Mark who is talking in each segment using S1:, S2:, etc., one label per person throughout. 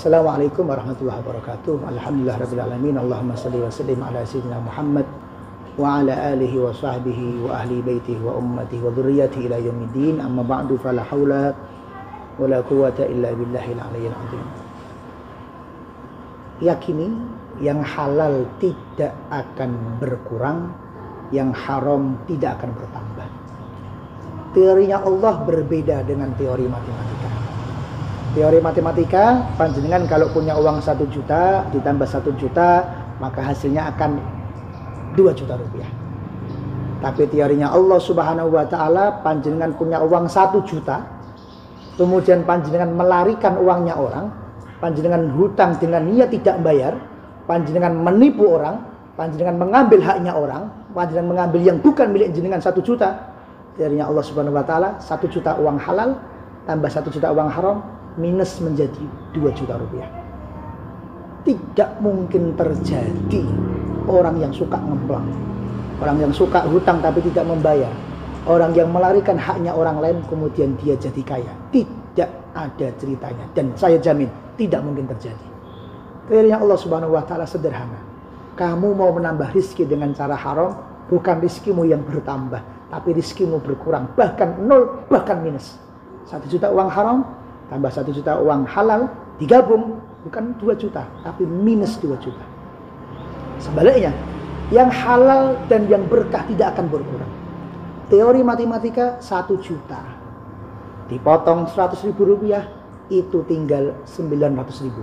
S1: Assalamualaikum warahmatullahi wabarakatuh. Alhamdulillah rabbil alamin. Allahumma shalli wa sallim ala sayyidina Muhammad wa ala alihi wa sahbihi wa ahli baitihi wa ummatihi wa dzurriyyatihi ila yaumiddin. Amma ba'du, fala haula wala quwwata illa billahil aliyyil azim. Yakini yang halal tidak akan berkurang, yang haram tidak akan bertambah. Teorinya Allah berbeda dengan teori matematika. Teori matematika, panjenengan kalau punya uang 1 juta ditambah 1 juta, maka hasilnya akan 2 juta rupiah. Tapi teorinya Allah Subhanahu wa Ta'ala, panjenengan punya uang 1 juta, kemudian panjenengan melarikan uangnya orang, panjenengan hutang dengan niat tidak membayar, panjenengan menipu orang, panjenengan mengambil haknya orang, panjenengan mengambil yang bukan milik jenengan 1 juta. Teorinya Allah Subhanahu wa Ta'ala, 1 juta uang halal tambah 1 juta uang haram, minus menjadi 2 juta rupiah. Tidak mungkin terjadi orang yang suka ngemplang, orang yang suka hutang tapi tidak membayar, orang yang melarikan haknya orang lain kemudian dia jadi kaya. Tidak ada ceritanya, dan saya jamin tidak mungkin terjadi. Teorinya Allah Subhanahu wa Ta'ala sederhana. Kamu mau menambah rizki dengan cara haram, bukan rizkimu yang bertambah, tapi rizkimu berkurang, bahkan nol, bahkan minus. 1 juta uang haram tambah 1 juta uang halal digabung, bukan 2 juta, tapi minus 2 juta. Sebaliknya, yang halal dan yang berkah tidak akan berkurang. Teori matematika 1 juta dipotong 100.000 rupiah, itu tinggal 900.000.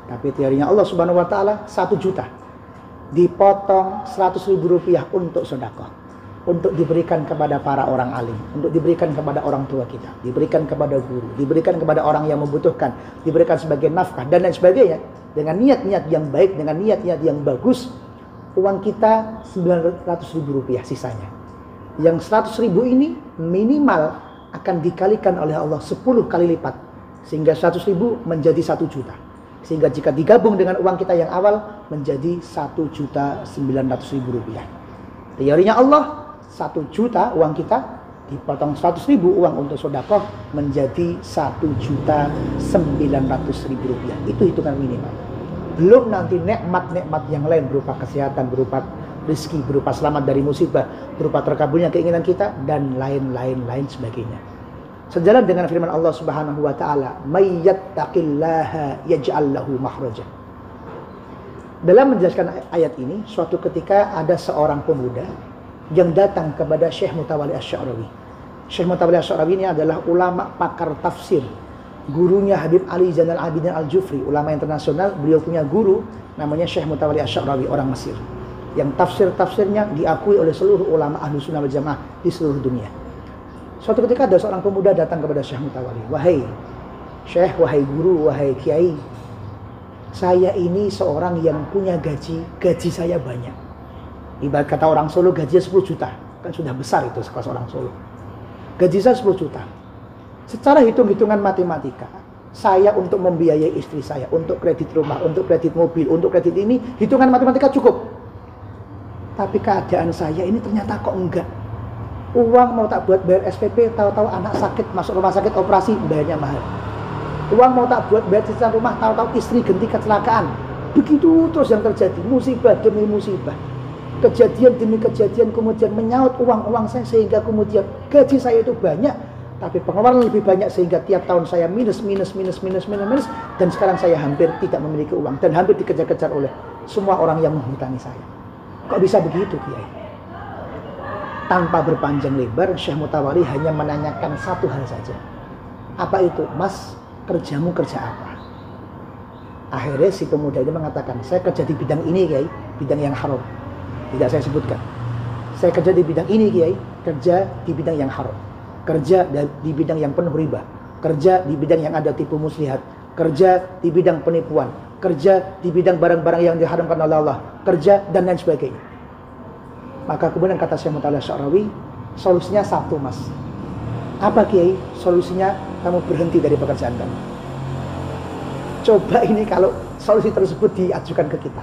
S1: Tapi teorinya Allah Subhanahu wa Ta'ala, 1 juta dipotong 100.000 rupiah untuk sedekah, untuk diberikan kepada para orang alim, untuk diberikan kepada orang tua kita, diberikan kepada guru, diberikan kepada orang yang membutuhkan, diberikan sebagai nafkah dan lain sebagainya. Dengan niat-niat yang baik, dengan niat-niat yang bagus, uang kita 900.000 rupiah sisanya. Yang 100.000 ini minimal akan dikalikan oleh Allah 10 kali lipat, sehingga 100.000 menjadi 1 juta. Sehingga jika digabung dengan uang kita yang awal menjadi 1.900.000 rupiah. Teorinya Allah, 1 juta uang kita dipotong 100.000 uang untuk sedekah menjadi 1.900.000 rupiah. Itu hitungan minimal. Belum nanti nikmat-nikmat yang lain berupa kesehatan, berupa rezeki, berupa selamat dari musibah, berupa terkabulnya keinginan kita, dan lain-lain sebagainya. Sejalan dengan firman Allah Subhanahu wa Ta'ala, "May yattaqillaha yaj'al lahu makhraja." Dalam menjelaskan ayat ini, suatu ketika ada seorang pemuda yang datang kepada Syekh Mutawalli Asy-Sya'rawi. Syekh Mutawalli Asy-Sya'rawi ini adalah ulama pakar tafsir, gurunya Habib Ali Zainal Abidin Al-Jufri, ulama internasional. Beliau punya guru namanya Syekh Mutawalli Asy-Sya'rawi, orang Mesir, yang tafsir-tafsirnya diakui oleh seluruh ulama Ahlus Sunnah wal Jamaah di seluruh dunia. Suatu ketika ada seorang pemuda datang kepada Syekh Mutawalli, "Wahai Syekh, wahai guru, wahai kiai, saya ini seorang yang punya gaji saya banyak." Ibarat kata orang Solo gajinya 10 juta. Kan sudah besar itu sekelas orang Solo. Gaji saya 10 juta. Secara hitung-hitungan matematika, saya untuk membiayai istri saya, untuk kredit rumah, untuk kredit mobil, untuk kredit ini, hitungan matematika cukup. Tapi keadaan saya ini ternyata kok enggak. Uang mau tak buat bayar SPP, tahu-tahu anak sakit, masuk rumah sakit, operasi, bayarnya mahal. Uang mau tak buat bayar cicilan rumah, tahu-tahu istri ganti kecelakaan. Begitu terus yang terjadi, musibah demi musibah, kejadian demi kejadian, kemudian menyaut uang-uang saya, sehingga kemudian gaji saya itu banyak, tapi pengeluaran lebih banyak, sehingga tiap tahun saya minus, dan sekarang saya hampir tidak memiliki uang, dan hampir dikejar-kejar oleh semua orang yang menghutangi saya. Kok bisa begitu, Kiai? Tanpa berpanjang lebar, Syekh Mutawalli hanya menanyakan satu hal saja. Apa itu? "Mas, kerjamu kerja apa?" Akhirnya si pemuda ini mengatakan, "Saya kerja di bidang ini, Kiai, bidang yang haram." Tidak saya sebutkan. "Saya kerja di bidang ini, Kiai, kerja di bidang yang haram, kerja di bidang yang penuh riba, kerja di bidang yang ada tipu muslihat, kerja di bidang penipuan, kerja di bidang barang-barang yang diharamkan oleh Allah, kerja dan lain sebagainya." Maka kemudian kata Syekh Mutawalli Asy-Sya'rawi, "Solusinya satu, Mas." "Apa, Kiai?" "Solusinya kamu berhenti dari pekerjaan kamu." Coba ini kalau solusi tersebut diajukan ke kita.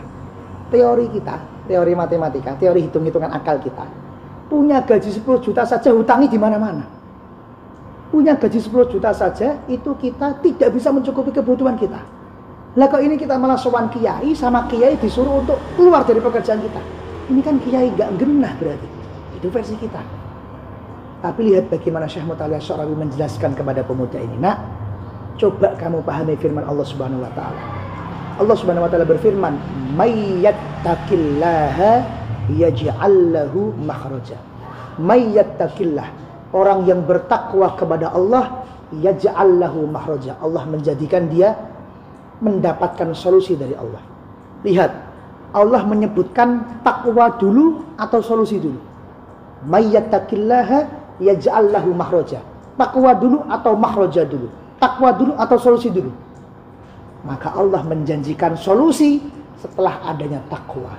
S1: Teori kita, teori matematika, teori hitung-hitungan akal kita, punya gaji 10 juta saja hutangi di mana-mana. Punya gaji 10 juta saja, itu kita tidak bisa mencukupi kebutuhan kita. Lah kok ini kita malah sowan kiai, sama kiai disuruh untuk keluar dari pekerjaan kita. Ini kan kiai gak genah berarti. Itu versi kita. Tapi lihat bagaimana Syekh Mutawalli Sya'rawi menjelaskan kepada pemuda ini. Nak, coba kamu pahami firman Allah Subhanahu wa taala. Allah Subhanahu wa taala berfirman, "May yattaqillaha yaj'al lahu makhraja." May yattaqillah, orang yang bertakwa kepada Allah, yaj'al lahu makhraja. Allah menjadikan dia mendapatkan solusi dari Allah. Lihat, Allah menyebutkan takwa dulu atau solusi dulu. May yattaqillaha yaj'al lahu makhraja. Takwa dulu atau makhraja dulu? Takwa dulu atau solusi dulu? Maka Allah menjanjikan solusi setelah adanya takwa.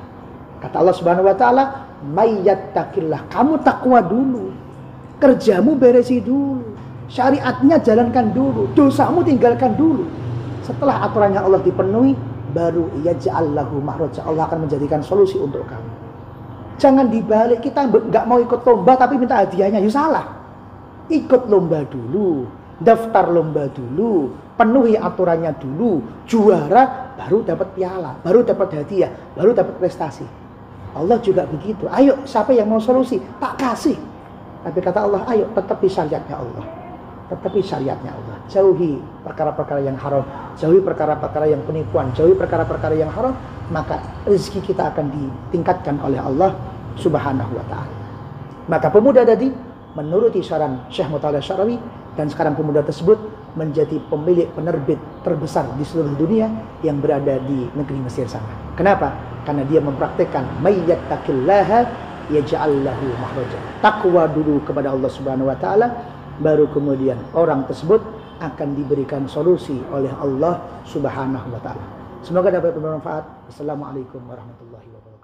S1: Kata Allah Subhanahu wa taala, "May yattaqillah." Kamu takwa dulu. Kerjamu beresi dulu. Syariatnya jalankan dulu. Dosamu tinggalkan dulu. Setelah aturannya Allah dipenuhi, baru yaj'al lahu makhraja. Allah akan menjadikan solusi untuk kamu. Jangan dibalik, kita nggak mau ikut lomba tapi minta hadiahnya, ya salah. Ikut lomba dulu, daftar lomba dulu, penuhi aturannya dulu, juara baru dapat piala, baru dapat hadiah, baru dapat prestasi. Allah juga begitu. Ayo, siapa yang mau solusi? Tak kasih. Tapi kata Allah, ayo tetapi syariatnya Allah. Tetapi syariatnya Allah. Jauhi perkara-perkara yang haram, jauhi perkara-perkara yang penipuan, jauhi perkara-perkara yang haram, maka rezeki kita akan ditingkatkan oleh Allah Subhanahu wa taala. Maka pemuda tadi menuruti saran Syekh Mutawalli Sya'rawi, dan sekarang pemuda tersebut menjadi pemilik penerbit terbesar di seluruh dunia yang berada di negeri Mesir sana. Kenapa? Karena dia mempraktekkan may yattaqillaha yaj'al lahu makhraja. Takwa dulu kepada Allah Subhanahu wa taala, baru kemudian orang tersebut akan diberikan solusi oleh Allah Subhanahu wa taala. Semoga dapat bermanfaat. Assalamualaikum warahmatullahi wabarakatuh.